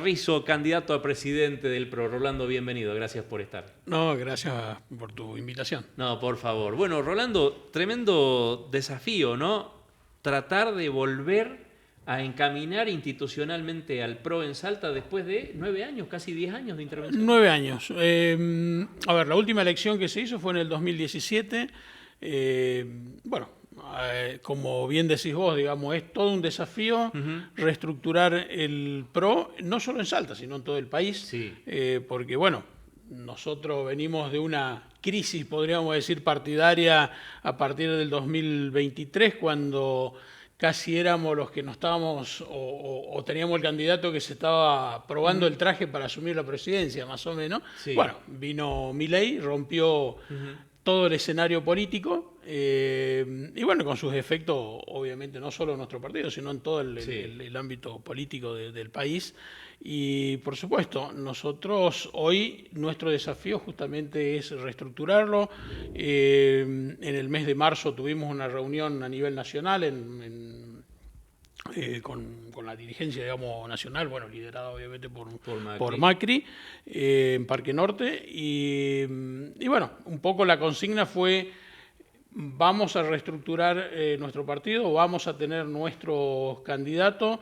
Rizzo, candidato a presidente del PRO. Rolando, bienvenido, gracias por estar. No, gracias por tu invitación. No, por favor. Bueno, Rolando, tremendo desafío, ¿no? Tratar de volver a encaminar institucionalmente al PRO en Salta después de 9 años, casi 10 años de intervención. 9 años. A ver, la última elección que se hizo fue en el 2017. Como bien decís vos, digamos, es todo un desafío reestructurar el PRO, no solo en Salta, sino en todo el país. Sí. Porque, bueno, nosotros venimos de una crisis, podríamos decir, partidaria a partir del 2023, cuando casi éramos los que no estábamos o teníamos el candidato que se estaba probando el traje para asumir la presidencia, más o menos. Sí. Bueno, vino Milei, rompió todo el escenario político y bueno, con sus efectos, obviamente, no solo en nuestro partido, sino en todo el ámbito político del país. Y por supuesto, nosotros hoy, nuestro desafío justamente es reestructurarlo. En el mes de marzo tuvimos una reunión a nivel nacional con la dirigencia, digamos, nacional, bueno, liderada obviamente por Macri, en Parque Norte, y bueno, un poco la consigna fue: vamos a reestructurar nuestro partido, vamos a tener nuestros candidatos,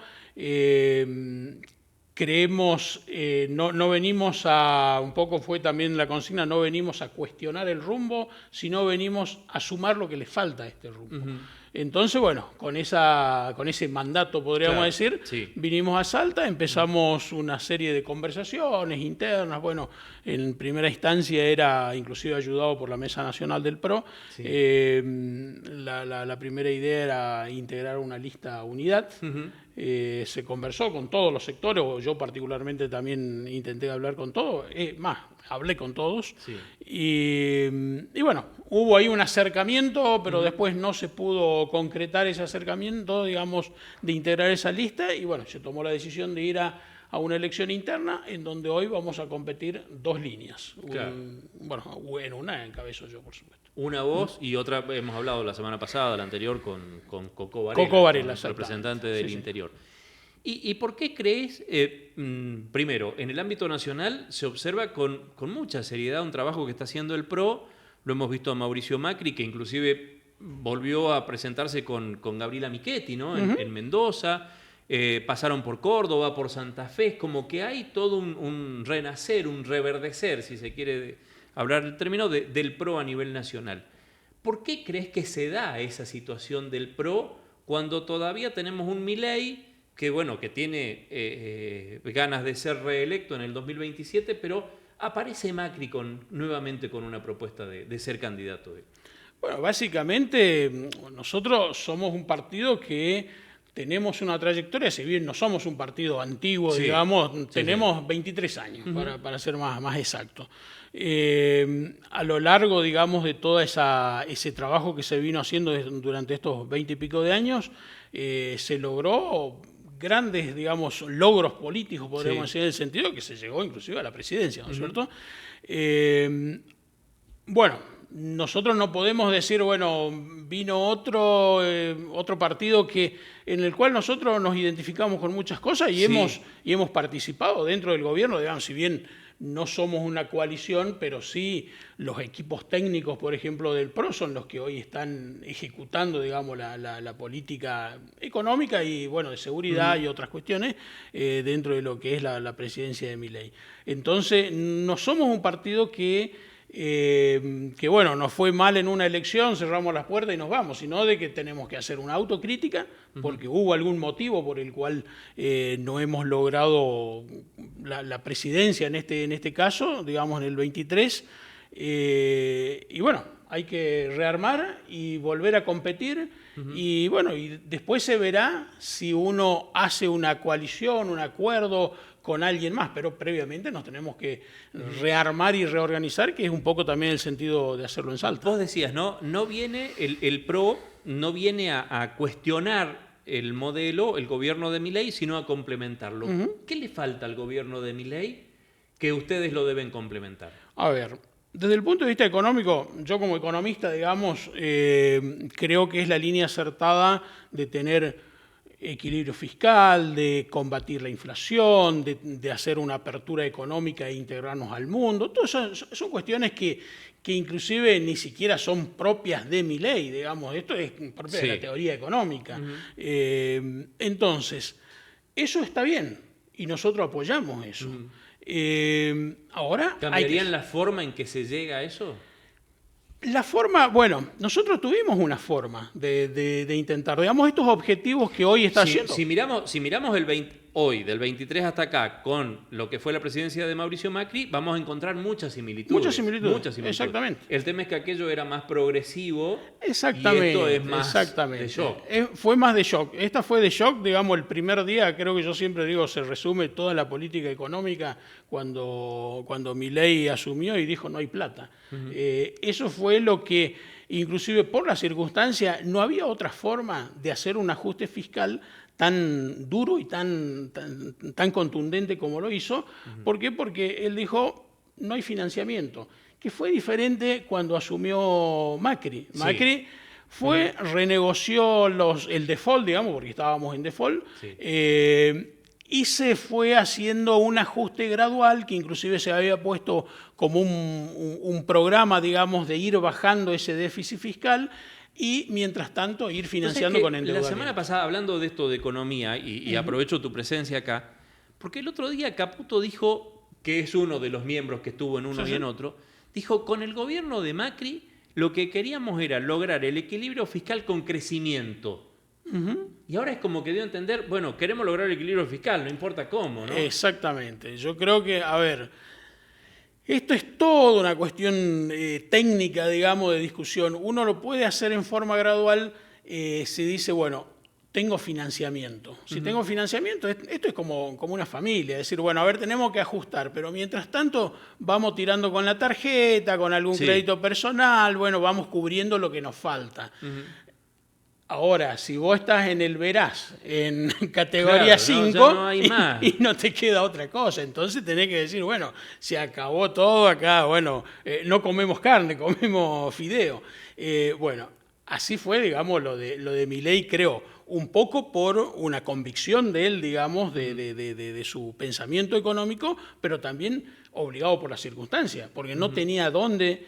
creemos, no venimos a, un poco fue también la consigna, no venimos a cuestionar el rumbo, sino venimos a sumar lo que le falta a este rumbo. Entonces, bueno, con ese mandato, podríamos decir, vinimos a Salta, empezamos una serie de conversaciones internas. Bueno, en primera instancia era inclusive ayudado por la Mesa Nacional del PRO. La primera idea era integrar una lista unidad. Se conversó con todos los sectores, o yo particularmente también intenté hablar con todos, hablé con todos, y bueno, hubo ahí un acercamiento, pero después no se pudo concretar ese acercamiento, digamos, de integrar esa lista, y bueno, se tomó la decisión de ir a una elección interna en donde hoy vamos a competir 2 líneas. Claro. En una encabezo yo, por supuesto. Una voz y otra, hemos hablado la semana pasada, la anterior, con Coco Varela. Coco Varela, representante del interior. ¿Y por qué crees, primero, en el ámbito nacional se observa con mucha seriedad un trabajo que está haciendo el PRO? Lo hemos visto a Mauricio Macri, que inclusive volvió a presentarse con Gabriela Michetti, ¿no? En Mendoza, pasaron por Córdoba, por Santa Fe, como que hay todo un renacer, un reverdecer, si se quiere hablar el término, del PRO a nivel nacional. ¿Por qué crees que se da esa situación del PRO cuando todavía tenemos un Milei que, bueno, que tiene ganas de ser reelecto en el 2027, pero aparece Macri nuevamente con una propuesta de ser candidato? Bueno, básicamente nosotros somos un partido que tenemos una trayectoria, si bien no somos un partido antiguo, digamos, tenemos 23 años, para ser más exacto. A lo largo, digamos, de todo ese trabajo que se vino haciendo durante estos 20 y pico de años, se logró grandes, digamos, logros políticos, podríamos decir, en el sentido que se llegó inclusive a la presidencia, ¿no es cierto? Bueno, nosotros no podemos decir, bueno, vino otro partido en el cual nosotros nos identificamos con muchas cosas y hemos participado dentro del gobierno, digamos, si bien no somos una coalición, pero sí los equipos técnicos, por ejemplo, del PRO son los que hoy están ejecutando, digamos, la política económica y, bueno, de seguridad y otras cuestiones dentro de lo que es la presidencia de Milei. Entonces, no somos un partido que bueno, nos fue mal en una elección, cerramos las puertas y nos vamos, sino de que tenemos que hacer una autocrítica porque hubo algún motivo por el cual no hemos logrado la presidencia en este caso, digamos en el 23, y bueno, hay que rearmar y volver a competir y bueno, y después se verá si uno hace una coalición, un acuerdo con alguien más, pero previamente nos tenemos que rearmar y reorganizar, que es un poco también el sentido de hacerlo en Salta. Vos decías, no viene el PRO, no viene a cuestionar el modelo, el gobierno de Milei, sino a complementarlo. ¿Qué le falta al gobierno de Milei que ustedes lo deben complementar? A ver, desde el punto de vista económico, yo como economista, digamos, creo que es la línea acertada de tener equilibrio fiscal, de combatir la inflación, de hacer una apertura económica e integrarnos al mundo. Todas son cuestiones que inclusive ni siquiera son propias de Milei, digamos, esto es propio de la teoría económica. Entonces, eso está bien y nosotros apoyamos eso. Ahora ¿Cambiarían la forma en que se llega a eso? La forma, bueno, nosotros tuvimos una forma de intentar, digamos, estos objetivos que hoy está haciendo. Si miramos hoy, del 23 hasta acá, con lo que fue la presidencia de Mauricio Macri, vamos a encontrar muchas similitudes. Muchas similitudes, exactamente. El tema es que aquello era más progresivo exactamente, y esto es más de shock. Fue más de shock. Esta fue de shock, digamos, el primer día, creo que yo siempre digo, se resume toda la política económica cuando Milei asumió y dijo no hay plata. Eso fue lo que, inclusive por la circunstancia, no había otra forma de hacer un ajuste fiscal tan duro y tan contundente como lo hizo. ¿Por qué? Porque él dijo, no hay financiamiento, que fue diferente cuando asumió Macri. Macri fue, renegoció el default, digamos, porque estábamos en default, y se fue haciendo un ajuste gradual que inclusive se había puesto como un programa, digamos, de ir bajando ese déficit fiscal y, mientras tanto, ir financiando con endeudamiento. La semana pasada, hablando de esto de economía, y aprovecho tu presencia acá, porque el otro día Caputo dijo, que es uno de los miembros que estuvo en uno y en otro, dijo, con el gobierno de Macri lo que queríamos era lograr el equilibrio fiscal con crecimiento. Y ahora es como que dio a entender, bueno, queremos lograr el equilibrio fiscal, no importa cómo, ¿no? Exactamente. Yo creo que, a ver, esto es toda una cuestión técnica, digamos, de discusión. Uno lo puede hacer en forma gradual, se dice, bueno, tengo financiamiento. Si tengo financiamiento, esto es como una familia, es decir, bueno, a ver, tenemos que ajustar, pero mientras tanto vamos tirando con la tarjeta, con algún crédito personal, bueno, vamos cubriendo lo que nos falta. Ahora, si vos estás en el Veraz, en categoría 5, no hay más. Y no te queda otra cosa, entonces tenés que decir, bueno, se acabó todo acá, bueno, no comemos carne, comemos fideo. Bueno, así fue, digamos, lo de Milei, creo, un poco por una convicción de él, digamos, de su pensamiento económico, pero también obligado por las circunstancias, porque no tenía a dónde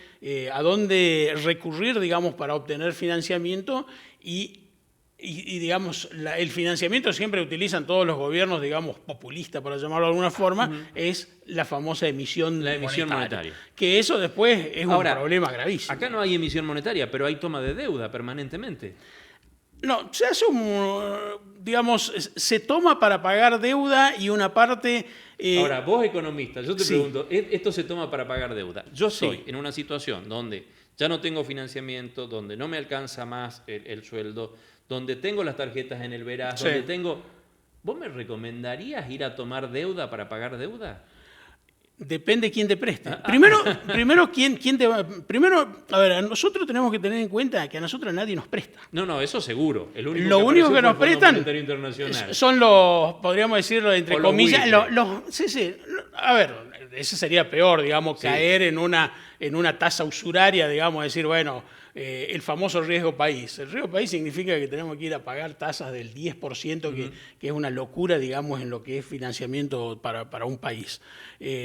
recurrir, digamos, para obtener financiamiento y digamos, el financiamiento siempre utilizan todos los gobiernos, digamos, populistas, para llamarlo de alguna forma, es la famosa emisión monetaria. Que eso después es un problema gravísimo. Acá no hay emisión monetaria, pero hay toma de deuda permanentemente. No, se hace digamos, se toma para pagar deuda y una parte... Ahora, vos economista, yo te pregunto, ¿esto se toma para pagar deuda? Yo estoy en una situación donde ya no tengo financiamiento, donde no me alcanza más el sueldo, donde tengo las tarjetas en el Veraz, donde tengo... ¿Vos me recomendarías ir a tomar deuda para pagar deuda? Depende quién te preste. Primero, ¿quién te va? Primero, a ver, nosotros tenemos que tener en cuenta que a nosotros nadie nos presta. No, eso seguro. Lo único que nos prestan son los, podríamos decirlo entre comillas, a ver, ese sería peor, digamos, caer en una tasa usuraria, digamos, decir, bueno, el famoso riesgo país. El riesgo país significa que tenemos que ir a pagar tasas del 10%, que es una locura, digamos, en lo que es financiamiento para un país.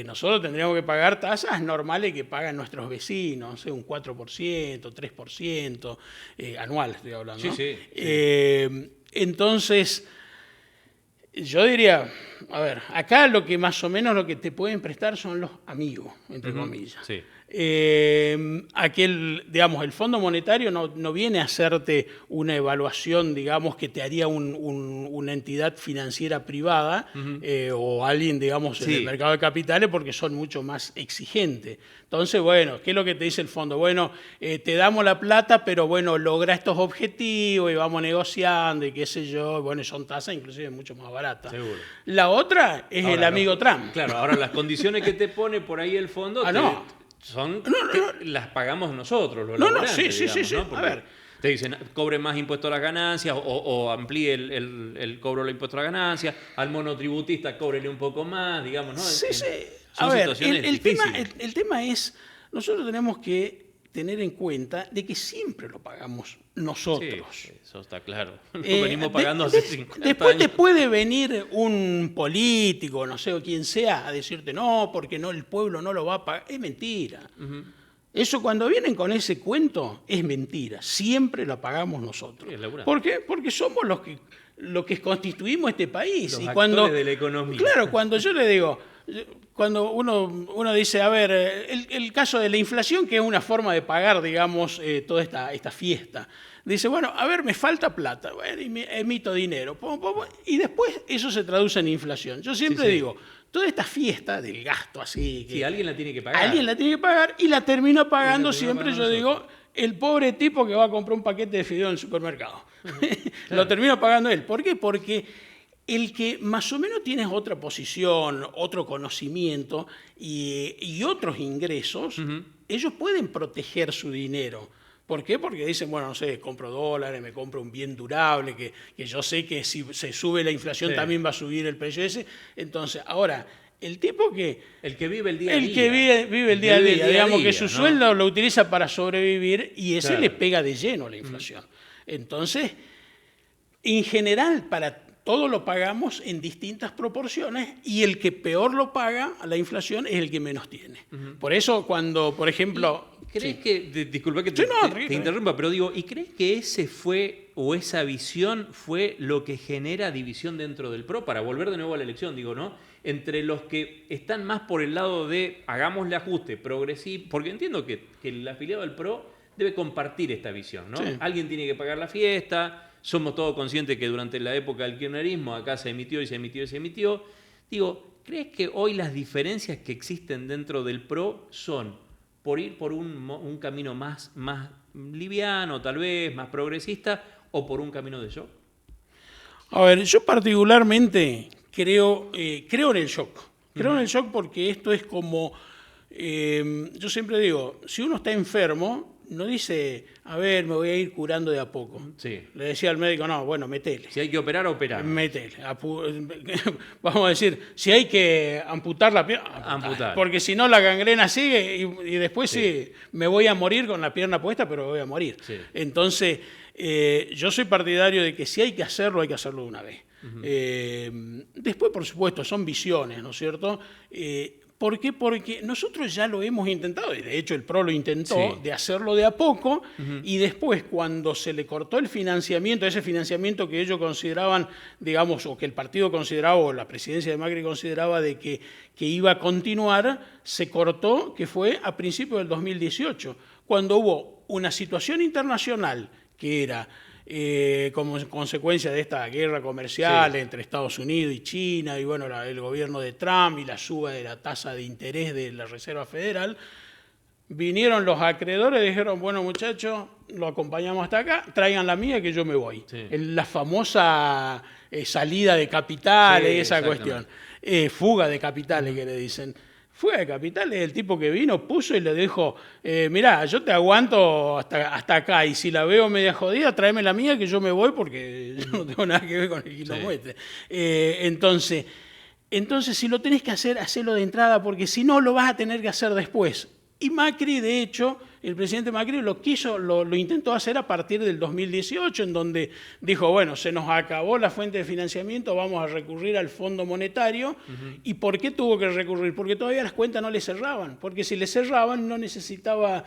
Nosotros tendríamos que pagar tasas normales que pagan nuestros vecinos, no sé, un 4%, 3%, anual estoy hablando, ¿no? Entonces, yo diría, a ver, acá lo que más o menos lo que te pueden prestar son los amigos, entre comillas. Sí. Digamos, el Fondo Monetario no viene a hacerte una evaluación, digamos, que te haría una entidad financiera privada o alguien, digamos, en el mercado de capitales, porque son mucho más exigentes. Entonces, bueno, ¿qué es lo que te dice el fondo? Bueno, te damos la plata, pero bueno, logra estos objetivos y vamos negociando y qué sé yo. Bueno, son tasas inclusive mucho más baratas. Seguro. La otra es el amigo Trump. Claro, ahora las condiciones que te pone por ahí el fondo las pagamos nosotros, los laburantes, sí. ¿no? A ver, te dicen, cobre más impuesto a las ganancias o amplíe el cobro del impuesto a las ganancias, al monotributista cóbrele un poco más, digamos, ¿no? Sí. Son situaciones difíciles. El tema es, nosotros tenemos que tener en cuenta de que siempre lo pagamos nosotros. Sí, eso está claro. Lo venimos pagando hace 50 después años. te puede venir un político, no sé, o quien sea, a decirte no, porque no, el pueblo no lo va a pagar. Es mentira. Eso cuando vienen con ese cuento es mentira. Siempre lo pagamos nosotros. Sí, ¿Por qué? Porque somos los que constituimos este país. Los y actores de la economía. Claro, cuando yo le digo, cuando uno dice, a ver, el caso de la inflación, que es una forma de pagar, digamos, toda esta fiesta. Dice, bueno, a ver, me falta plata, bueno, y emito dinero. Y después eso se traduce en inflación. Yo siempre digo, toda esta fiesta del gasto así... Sí, alguien la tiene que pagar. Alguien la tiene que pagar y la termina pagando siempre, yo digo, el pobre tipo que va a comprar un paquete de fideos en el supermercado. Claro. Lo termina pagando él. ¿Por qué? Porque el que más o menos tiene otra posición, otro conocimiento y otros ingresos, ellos pueden proteger su dinero. ¿Por qué? Porque dicen, bueno, no sé, compro dólares, me compro un bien durable, que yo sé que si se sube la inflación también va a subir el precio ese. Entonces, ahora, el tipo que... El que vive el día a día. El que vive el día a día, digamos que su sueldo lo utiliza para sobrevivir y ese le pega de lleno la inflación. Entonces, en general, para todo lo pagamos en distintas proporciones y el que peor lo paga a la inflación es el que menos tiene. Por eso cuando, por ejemplo... ¿Crees que, disculpa que te interrumpa, pero digo, ¿y crees que ese fue o esa visión fue lo que genera división dentro del PRO? Para volver de nuevo a la elección, digo, ¿no? Entre los que están más por el lado de hagámosle ajuste progresivo, porque entiendo que el afiliado del PRO debe compartir esta visión, ¿no? Sí. Alguien tiene que pagar la fiesta, somos todos conscientes que durante la época del kirchnerismo acá se emitió y se emitió y se emitió. Digo, ¿crees que hoy las diferencias que existen dentro del PRO son por ir por un camino más liviano, tal vez, más progresista, o por un camino de shock? A ver, yo particularmente creo en el shock. Creo en el shock porque esto es como, yo siempre digo, si uno está enfermo, no dice, a ver, me voy a ir curando de a poco. Sí. Le decía al médico, no, bueno, metele. Si hay que operar, operar. Metele. Vamos a decir, si hay que amputar la pierna, amputar. Porque si no la gangrena sigue y después sí, me voy a morir con la pierna puesta, pero voy a morir. Sí. Entonces, yo soy partidario de que si hay que hacerlo de una vez. Después, por supuesto, son visiones, ¿no es cierto? ¿Por qué? Porque nosotros ya lo hemos intentado, y de hecho el PRO lo intentó, de hacerlo de a poco, y después cuando se le cortó el financiamiento, ese financiamiento que ellos consideraban, digamos, o que el partido consideraba, o la presidencia de Macri consideraba de que iba a continuar, se cortó, que fue a principios del 2018, cuando hubo una situación internacional que era... como consecuencia de esta guerra comercial entre Estados Unidos y China y bueno, el gobierno de Trump y la suba de la tasa de interés de la Reserva Federal, vinieron los acreedores y dijeron, bueno muchachos, lo acompañamos hasta acá, traigan la mía que yo me voy. La famosa salida de capitales, esa cuestión. Fuga de capitales que le dicen. Fuga de capitales, el tipo que vino, puso y le dijo, mirá, yo te aguanto hasta acá y si la veo media jodida, tráeme la mía que yo me voy porque yo no tengo nada que ver con el quilombo este. Entonces, si lo tenés que hacer, hacelo de entrada porque si no, lo vas a tener que hacer después. Y Macri, de hecho, el presidente Macri lo intentó hacer a partir del 2018, en donde dijo, bueno, se nos acabó la fuente de financiamiento, vamos a recurrir al Fondo Monetario. ¿Y por qué tuvo que recurrir? Porque todavía las cuentas no le cerraban, porque si le cerraban no necesitaba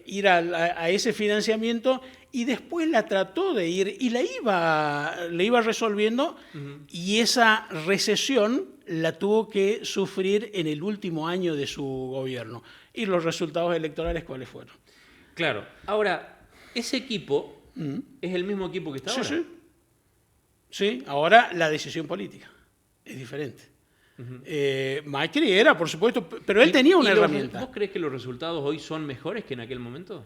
ir a ese financiamiento y después la trató de ir y le iba resolviendo y esa recesión la tuvo que sufrir en el último año de su gobierno. ¿Y los resultados electorales cuáles fueron? Claro. Ahora, ese equipo es el mismo equipo que está ahora. Sí, ahora la decisión política es diferente. Macri era, por supuesto, pero él tenía una herramienta. ¿Vos crees que los resultados hoy son mejores que en aquel momento?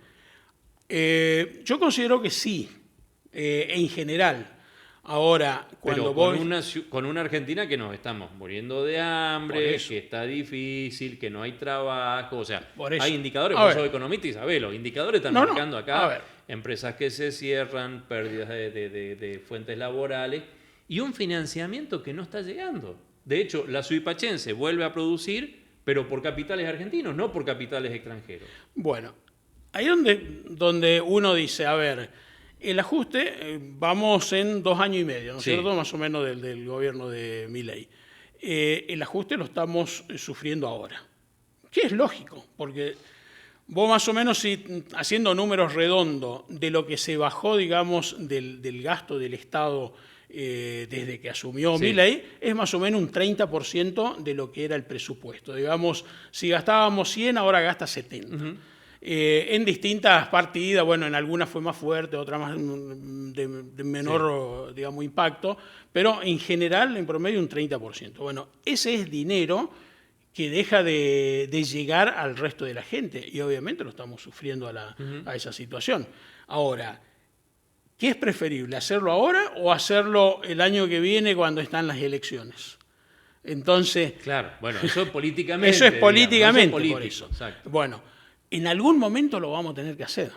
Yo considero que sí, en general. Ahora, cuando con una Argentina que nos estamos muriendo de hambre, que está difícil, que no hay trabajo, o sea, hay indicadores, vos sos economista y sabés, los indicadores están marcando acá, empresas que se cierran, pérdidas de fuentes laborales y un financiamiento que no está llegando. De hecho, la Suipachense vuelve a producir, pero por capitales argentinos, no por capitales extranjeros. Bueno, ahí donde uno dice, a ver, el ajuste, vamos en 2 años y medio, ¿no es cierto? Más o menos del gobierno de Milei. El ajuste lo estamos sufriendo ahora, que es lógico, porque vos más o menos, haciendo números redondos de lo que se bajó, digamos, del gasto del Estado desde que asumió Milei, es más o menos un 30% de lo que era el presupuesto. Digamos, si gastábamos 100, ahora gasta 70. Uh-huh. En distintas partidas, bueno, en algunas fue más fuerte, otras más de menor, digamos, impacto, pero en general, en promedio, un 30%. Bueno, ese es dinero que deja de llegar al resto de la gente, y obviamente lo estamos sufriendo a esa situación. Ahora, ¿qué es preferible, hacerlo ahora o hacerlo el año que viene cuando están las elecciones? Entonces... Claro, bueno, eso es políticamente. Eso es políticamente, digamos, por eso. Exacto. Bueno, en algún momento lo vamos a tener que hacer.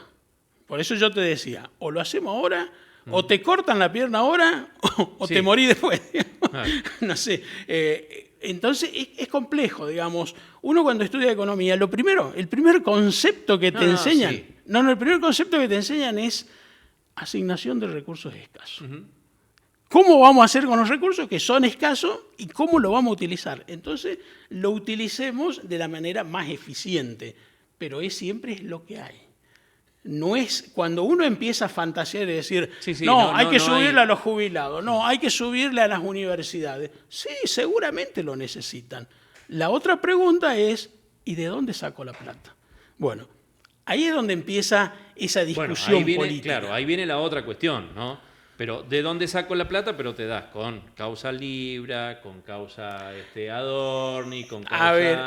Por eso yo te decía, o lo hacemos ahora, o te cortan la pierna ahora, o te morís después. No sé. Entonces es complejo, digamos. Uno cuando estudia economía, el primer concepto que te enseñan, el primer concepto que te enseñan es asignación de recursos escasos. Uh-huh. ¿Cómo vamos a hacer con los recursos que son escasos y cómo lo vamos a utilizar? Entonces, lo utilicemos de la manera más eficiente, pero siempre es lo que hay. No es cuando uno empieza a fantasear y decir, hay que subirle a los jubilados, hay que subirle a las universidades. Sí, seguramente lo necesitan. La otra pregunta es, ¿y de dónde saco la plata? Bueno, ahí es donde empieza esa discusión política. Claro, ahí viene la otra cuestión, ¿no? Pero ¿de dónde saco la plata? Pero te das con causa Libra, con causa Adorni, con causa... A ver,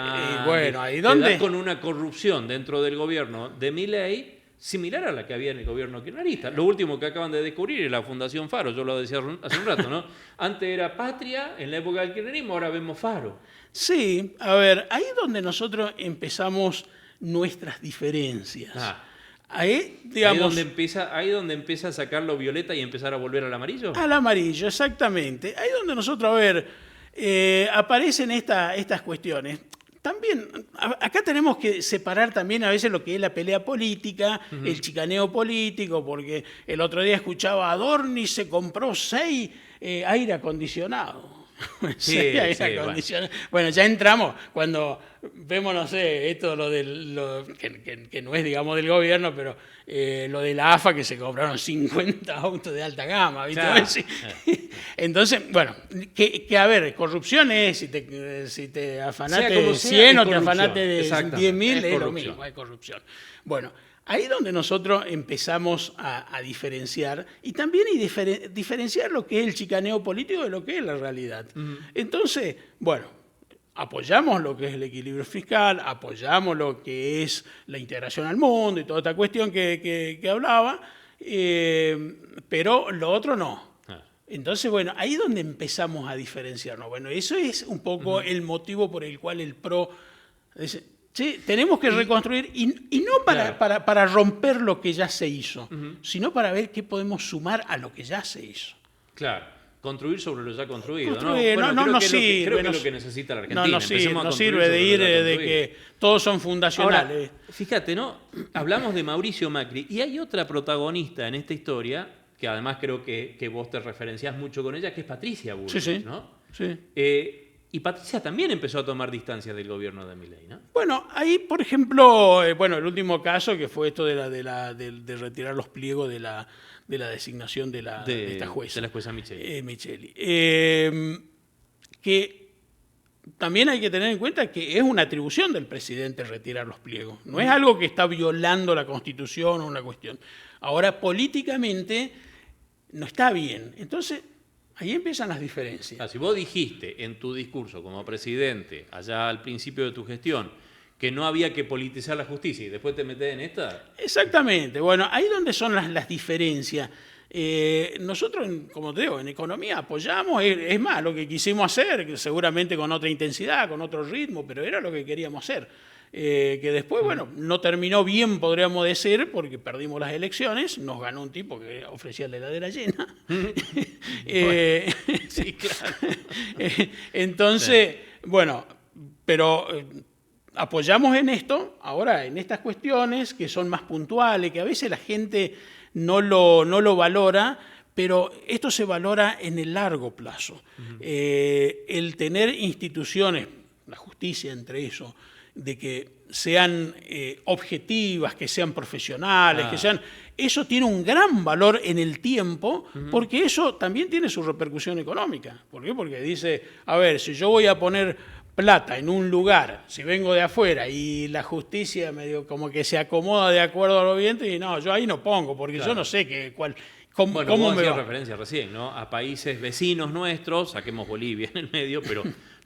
bueno, ¿ahí dónde? Te das con una corrupción dentro del gobierno de Milei similar a la que había en el gobierno kirchnerista. Lo último que acaban de descubrir es la Fundación Faro, yo lo decía hace un rato, ¿no? Antes era Patria, en la época del kirchnerismo, ahora vemos Faro. Sí, a ver, ahí es donde nosotros empezamos nuestras diferencias. Ahí donde empieza a sacar lo violeta y empezar a volver al amarillo. Al amarillo, exactamente. Ahí donde nosotros, a ver, aparecen estas cuestiones. También, acá tenemos que separar también a veces lo que es la pelea política, el chicaneo político, porque el otro día escuchaba Adorni se compró 6 aire acondicionado. Bueno, ya entramos cuando vemos, no sé, esto que no es, digamos, del gobierno, pero lo de la AFA, que se compraron 50 autos de alta gama, ¿viste? Claro. Entonces, bueno, que a ver, corrupción es, si te afanaste de 100 o te afanaste de 10.000, es lo mismo, hay corrupción. Bueno, ahí es donde nosotros empezamos a diferenciar y también diferenciar lo que es el chicaneo político de lo que es la realidad. Entonces, bueno, apoyamos lo que es el equilibrio fiscal, apoyamos lo que es la integración al mundo y toda esta cuestión que hablaba, pero lo otro no. Entonces, bueno, ahí es donde empezamos a diferenciarnos. Bueno, eso es un poco el motivo por el cual el PRO dice, sí, tenemos que reconstruir, y no para romper lo que ya se hizo, sino para ver qué podemos sumar a lo que ya se hizo. Claro, construir sobre lo ya construido. Construir, creo que es lo que necesita la Argentina. No sirve de ir de que todos son fundacionales. Ahora, fíjate, ¿no? Hablamos de Mauricio Macri, y hay otra protagonista en esta historia, que además creo que vos te referenciás mucho con ella, que es Patricia Bullrich, ¿no? Sí. Y Patricia también empezó a tomar distancia del gobierno de Milei, ¿no? Bueno, ahí, por ejemplo, el último caso, que fue esto de retirar los pliegos de la designación de esta jueza. De la jueza Micheli. Que también hay que tener en cuenta que es una atribución del presidente retirar los pliegos. No es algo que está violando la Constitución o una cuestión. Ahora, políticamente, no está bien. Entonces, ahí empiezan las diferencias. Si vos dijiste en tu discurso como presidente, allá al principio de tu gestión, que no había que politizar la justicia y después te metés en esta... Exactamente. Bueno, ahí es donde son las diferencias. Nosotros, como te digo, en economía apoyamos, es más, lo que quisimos hacer, seguramente con otra intensidad, con otro ritmo, pero era lo que queríamos hacer. Que después, bueno, no terminó bien, podríamos decir, porque perdimos las elecciones, nos ganó un tipo que ofrecía la heladera llena. Sí, claro. Entonces, bueno, pero apoyamos en esto, ahora en estas cuestiones que son más puntuales, que a veces la gente no lo valora, pero esto se valora en el largo plazo. El tener instituciones, la justicia entre eso, de que sean objetivas, que sean profesionales, que sean... Eso tiene un gran valor en el tiempo, porque eso también tiene su repercusión económica. ¿Por qué? Porque dice, a ver, si yo voy a poner plata en un lugar, si vengo de afuera y la justicia medio como que se acomoda de acuerdo a lo vigente, y no, yo ahí no pongo, porque yo no sé cómo vos me hacías va. referencia recién, ¿no? A países vecinos nuestros, saquemos Bolivia en el medio,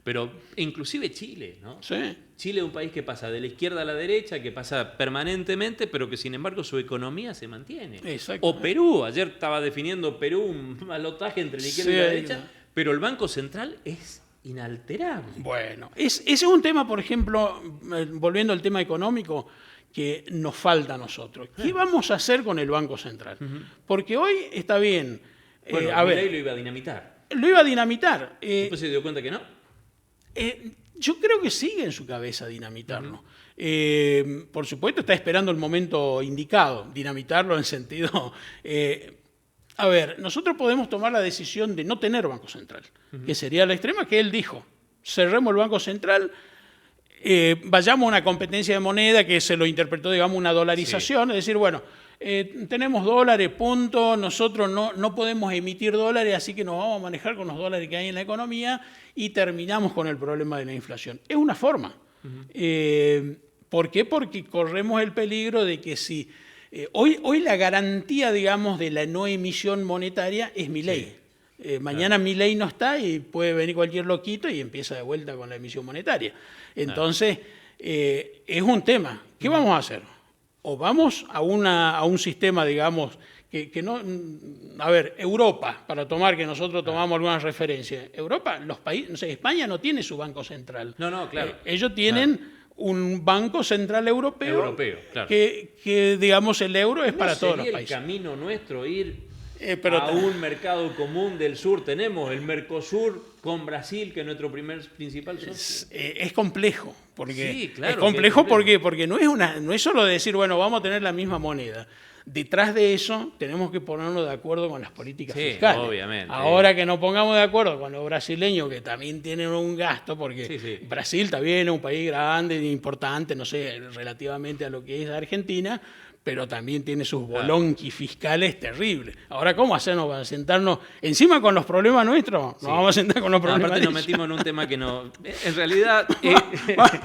pero inclusive Chile, ¿no? Sí. Chile es un país que pasa de la izquierda a la derecha, que pasa permanentemente, pero que sin embargo su economía se mantiene. O Perú, ayer estaba definiendo Perú un balotaje entre la izquierda y la derecha, pero el Banco Central es inalterable. Bueno, ese es un tema, por ejemplo, volviendo al tema económico, que nos falta a nosotros. ¿Qué vamos a hacer con el Banco Central? Porque hoy está bien. Bueno, Milei lo iba a dinamitar. Lo iba a dinamitar. ¿Después se dio cuenta que no? Yo creo que sigue en su cabeza dinamitarlo. Por supuesto, está esperando el momento indicado, dinamitarlo en sentido... a ver, nosotros podemos tomar la decisión de no tener Banco Central, que sería la extrema que él dijo. Cerremos el Banco Central, vayamos a una competencia de moneda que se lo interpretó, digamos, una dolarización, es decir, bueno, tenemos dólares, punto, nosotros no podemos emitir dólares, así que nos vamos a manejar con los dólares que hay en la economía y terminamos con el problema de la inflación. Es una forma. ¿Por qué? Porque corremos el peligro de que si... Hoy la garantía, digamos, de la no emisión monetaria es Milei. Mañana Milei no está y puede venir cualquier loquito y empieza de vuelta con la emisión monetaria. Entonces, es un tema. ¿Qué vamos a hacer? O vamos a un sistema, digamos, que no... A ver, Europa, para tomar, que nosotros tomamos algunas referencias. Europa, los países... No sé, España no tiene su banco central. No, claro. Ellos tienen... Claro. Un banco central europeo claro. que, digamos, el euro es para todos los países. ¿No sería el camino nuestro ir a un mercado común del sur? Tenemos el Mercosur con Brasil, que es nuestro principal socio. Es complejo. Porque sí, claro. Es complejo porque no es solo decir, bueno, vamos a tener la misma moneda. Detrás de eso tenemos que ponernos de acuerdo con las políticas fiscales. Obviamente. Ahora que nos pongamos de acuerdo con los brasileños, que también tienen un gasto, porque Brasil también es un país grande, importante, no sé, relativamente a lo que es Argentina, pero también tiene sus bolonquis fiscales terribles. Ahora, ¿cómo hacernos para sentarnos encima con los problemas nuestros? Nos vamos a sentar con los problemas. Aparte nos metimos en un tema que no... En realidad...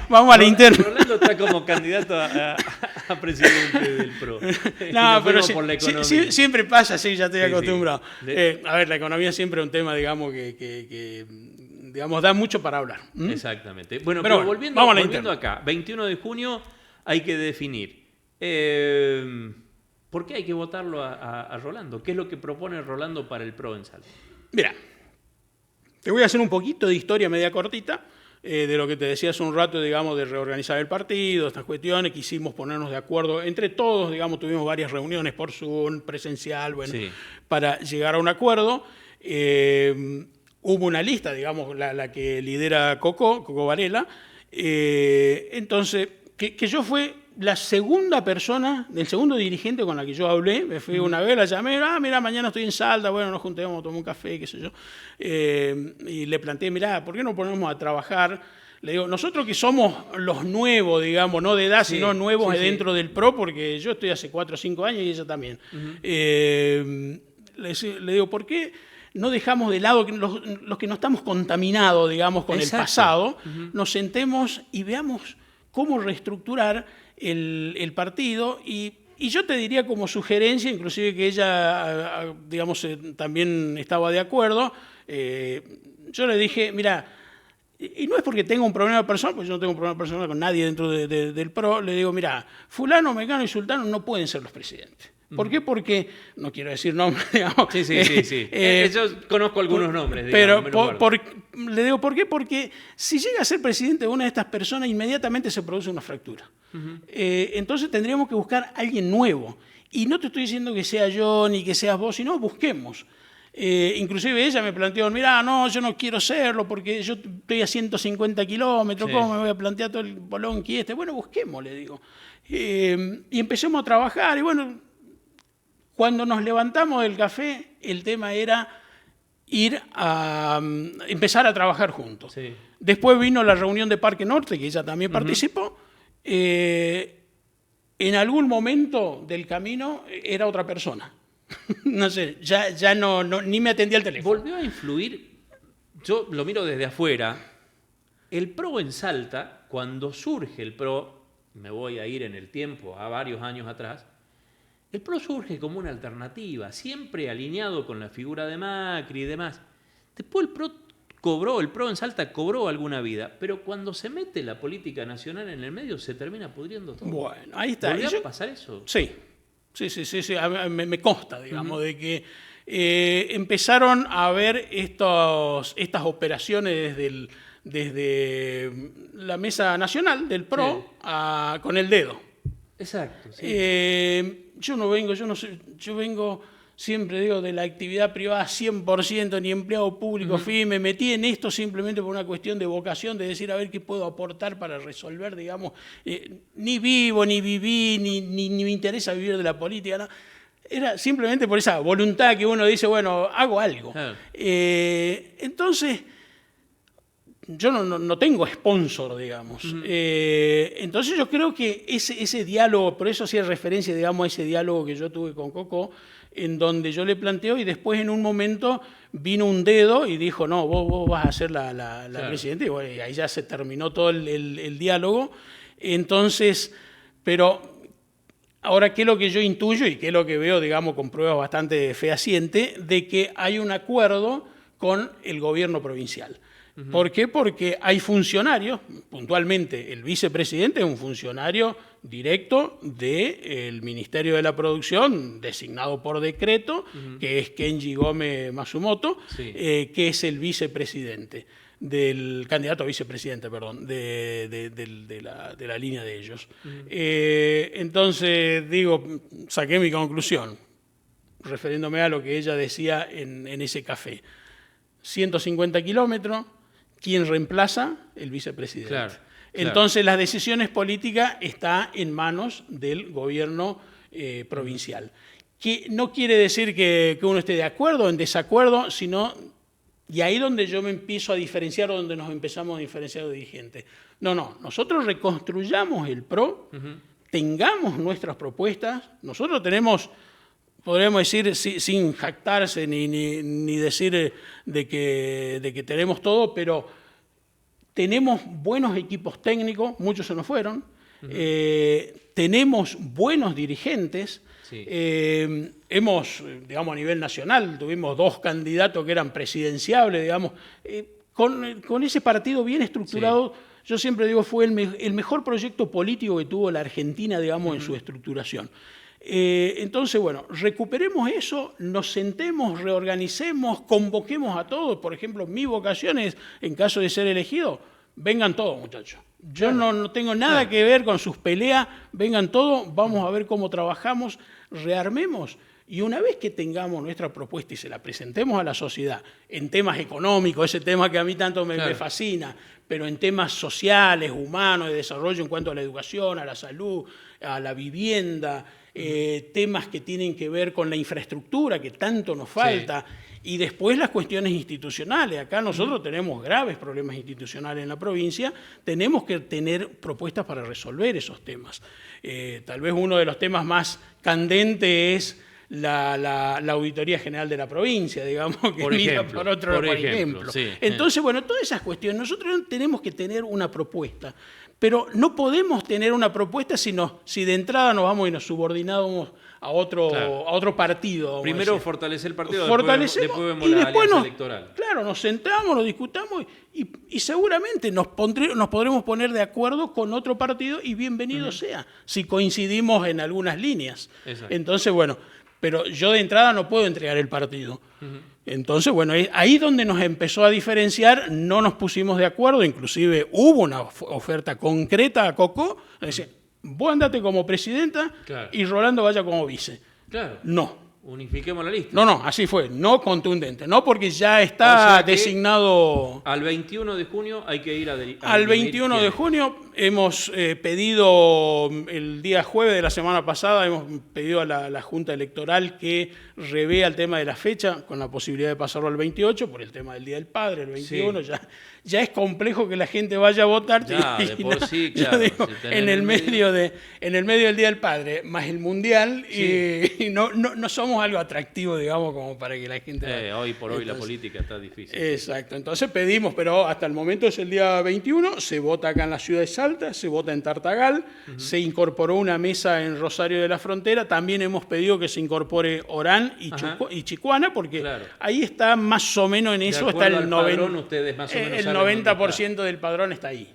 vamos a la interna. Rolando está como candidato a presidente del PRO. No, pero siempre pasa así, ya estoy acostumbrado. A ver, la economía siempre es un tema, digamos, que digamos, da mucho para hablar. Exactamente. Bueno, pero volviendo acá, 21 de junio hay que definir. ¿Por qué hay que votarlo a Rolando? ¿Qué es lo que propone Rolando para el PRO en Salta? Mira, te voy a hacer un poquito de historia media cortita de lo que te decía hace un rato, digamos, de reorganizar el partido, estas cuestiones, quisimos ponernos de acuerdo entre todos, digamos, tuvimos varias reuniones por Zoom, presencial, bueno, para llegar a un acuerdo. Hubo una lista, digamos, la que lidera Coco Varela, entonces, que yo fui la segunda persona, el segundo dirigente con la que yo hablé. Me fui una vez, la llamé, mira, mañana estoy en Salta, bueno, nos juntemos, tomamos un café, qué sé yo. Y le planteé, mira, ¿por qué no ponemos a trabajar? Le digo, nosotros que somos los nuevos, digamos, no de edad, sino nuevos dentro del PRO, porque yo estoy hace 4 o 5 años y ella también. Le digo, ¿por qué no dejamos de lado los que no estamos contaminados, digamos, con el pasado, nos sentemos y veamos cómo reestructurar el partido? Y yo te diría como sugerencia, inclusive que ella, digamos, también estaba de acuerdo, yo le dije, mira, y no es porque tenga un problema personal, porque yo no tengo un problema personal con nadie dentro del PRO, le digo, mira, fulano, mecano y sultano no pueden ser los presidentes. ¿Por qué? Porque, no quiero decir nombres, digamos. Sí. Yo conozco algunos nombres, digamos. Pero le digo, ¿por qué? Porque si llega a ser presidente de una de estas personas, inmediatamente se produce una fractura. Entonces tendríamos que buscar a alguien nuevo. Y no te estoy diciendo que sea yo ni que seas vos, sino busquemos. Inclusive ella me planteó, mirá, no, yo no quiero serlo porque yo estoy a 150 kilómetros, ¿cómo me voy a plantear todo el bolonqui este? Bueno, busquemos, le digo. Y empecemos a trabajar y bueno, cuando nos levantamos del café, el tema era ir a empezar a trabajar juntos. Sí. Después vino la reunión de Parque Norte, que ella también participó. En algún momento del camino era otra persona. No sé, ya no, ni me atendía el teléfono. ¿Volvió a influir? Yo lo miro desde afuera. El PRO en Salta, cuando surge el PRO, me voy a ir en el tiempo a varios años atrás, el PRO surge como una alternativa, siempre alineado con la figura de Macri y demás. Después el PRO en Salta cobró alguna vida, pero cuando se mete la política nacional en el medio se termina pudriendo todo. Bueno, ahí está. ¿Volvió a pasar eso? Sí. Me consta, digamos, de que empezaron a haber estas operaciones desde la mesa nacional del PRO con el dedo. Exacto. Sí. Yo vengo, siempre digo, de la actividad privada 100%, ni empleado público, me metí en esto simplemente por una cuestión de vocación, de decir, a ver qué puedo aportar para resolver, digamos, ni vivo, ni viví, ni me interesa vivir de la política, ¿no? Era simplemente por esa voluntad que uno dice, bueno, hago algo. Claro. Entonces, yo no tengo sponsor, digamos. Entonces yo creo que ese diálogo, por eso hacía referencia, digamos, a ese diálogo que yo tuve con Coco, en donde yo le planteo y después en un momento vino un dedo y dijo, no, vos vas a ser la claro. presidenta, y bueno, ahí ya se terminó todo el diálogo. Entonces, pero ahora, ¿qué es lo que yo intuyo y qué es lo que veo, digamos, con pruebas bastante fehacientes, de que hay un acuerdo con el gobierno provincial? ¿Por qué? Porque hay funcionarios, puntualmente el vicepresidente es un funcionario directo del Ministerio de la Producción, designado por decreto, que es Kenji Gómez Matsumoto, que es el vicepresidente, del candidato a vicepresidente, perdón, de la línea de ellos. Entonces, digo, saqué mi conclusión, refiriéndome a lo que ella decía en ese café. 150 kilómetros. ¿Quién reemplaza? El vicepresidente. Claro. Entonces, las decisiones políticas están en manos del gobierno provincial. Que no quiere decir que uno esté de acuerdo o en desacuerdo, sino, y ahí donde yo me empiezo a diferenciar, donde nos empezamos a diferenciar los dirigentes. No, nosotros reconstruyamos el PRO, tengamos nuestras propuestas, nosotros tenemos, podríamos decir, sin jactarse ni decir de que tenemos todo, pero tenemos buenos equipos técnicos, muchos se nos fueron, tenemos buenos dirigentes, hemos, digamos, a nivel nacional, tuvimos 2 candidatos que eran presidenciables, digamos, con ese partido bien estructurado. Yo siempre digo, fue el mejor proyecto político que tuvo la Argentina, digamos, en su estructuración. Entonces, bueno, recuperemos eso, nos sentemos, reorganicemos, convoquemos a todos. Por ejemplo, mi vocación es, en caso de ser elegido, vengan todos, muchachos. Yo no tengo nada que ver con sus peleas, vengan todos, vamos a ver cómo trabajamos, rearmemos. Y una vez que tengamos nuestra propuesta y se la presentemos a la sociedad, en temas económicos, ese tema que a mí tanto me fascina, pero en temas sociales, humanos, de desarrollo en cuanto a la educación, a la salud, a la vivienda, temas que tienen que ver con la infraestructura que tanto nos falta, y después las cuestiones institucionales. Acá nosotros tenemos graves problemas institucionales en la provincia, tenemos que tener propuestas para resolver esos temas. Tal vez uno de los temas más candentes es la Auditoría General de la provincia, digamos, que por ejemplo. Sí. Entonces, bueno, todas esas cuestiones, nosotros tenemos que tener una propuesta, pero no podemos tener una propuesta si de entrada nos vamos y nos subordinamos a otro partido. Primero fortalecer el partido, después vemos la alianza electoral. Claro, nos sentamos, nos discutamos y seguramente nos podremos poner de acuerdo con otro partido y bienvenido sea, si coincidimos en algunas líneas. Exacto. Entonces, bueno, pero yo de entrada no puedo entregar el partido. Entonces, bueno, ahí donde nos empezó a diferenciar, no nos pusimos de acuerdo, inclusive hubo una oferta concreta a Coco, decía, vos andate como presidenta y Rolando vaya como vice. Claro. No. unifiquemos la lista. No, así fue, no contundente, no porque ya está O sea que designado. Al 21 de junio hay que ir a Al 21 de junio hemos pedido, el día jueves de la semana pasada, hemos pedido a la Junta Electoral que revea el tema de la fecha, con la posibilidad de pasarlo al 28, por el tema del Día del Padre, el 21, Sí. ya es complejo que la gente vaya a votar. Ya, de por sí, claro. Yo digo, Si tenés en el medio del Día del Padre, más el Mundial, Sí. y no somos algo atractivo, digamos, como para que la gente vaya. Hoy por hoy la Entonces, política está difícil. exacto, entonces pedimos, pero hasta el momento es el día 21, se vota acá en la ciudad de Salta, se vota en Tartagal, se incorporó una mesa en Rosario de la Frontera, también hemos pedido que se incorpore Orán y Chicuana, porque Claro. ahí está más o menos en eso, De está acuerdo el al padrón, ustedes más o menos el saben dónde 90% del padrón está ahí.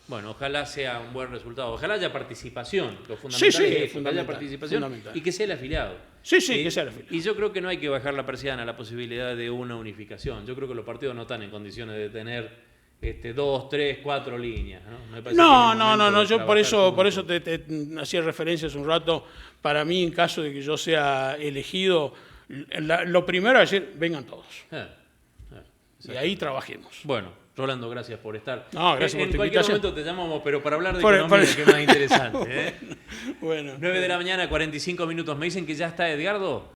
Bueno, ojalá sea un buen resultado. Ojalá haya participación. Lo fundamental Sí, es eso, que haya fundamental, participación fundamental. y que sea el afiliado. Sí, que sea el afiliado. Y yo creo que no hay que bajar la persiana a la posibilidad de una unificación. Yo creo que los partidos no están en condiciones de tener 2, 3, 4 líneas. Me parece que es el momento No, de yo por trabajar eso juntos. te hacía referencia hace un rato. Para mí, en caso de que yo sea elegido, lo primero es decir, vengan todos. Y ahí trabajemos. Bueno, Rolando, gracias por estar. No, gracias por en tu cualquier invitación. momento te llamamos, pero para hablar de Por- economía, por- que es más interesante. Bueno. 9 de la mañana, 45 minutos. Me dicen que ya está Edgardo.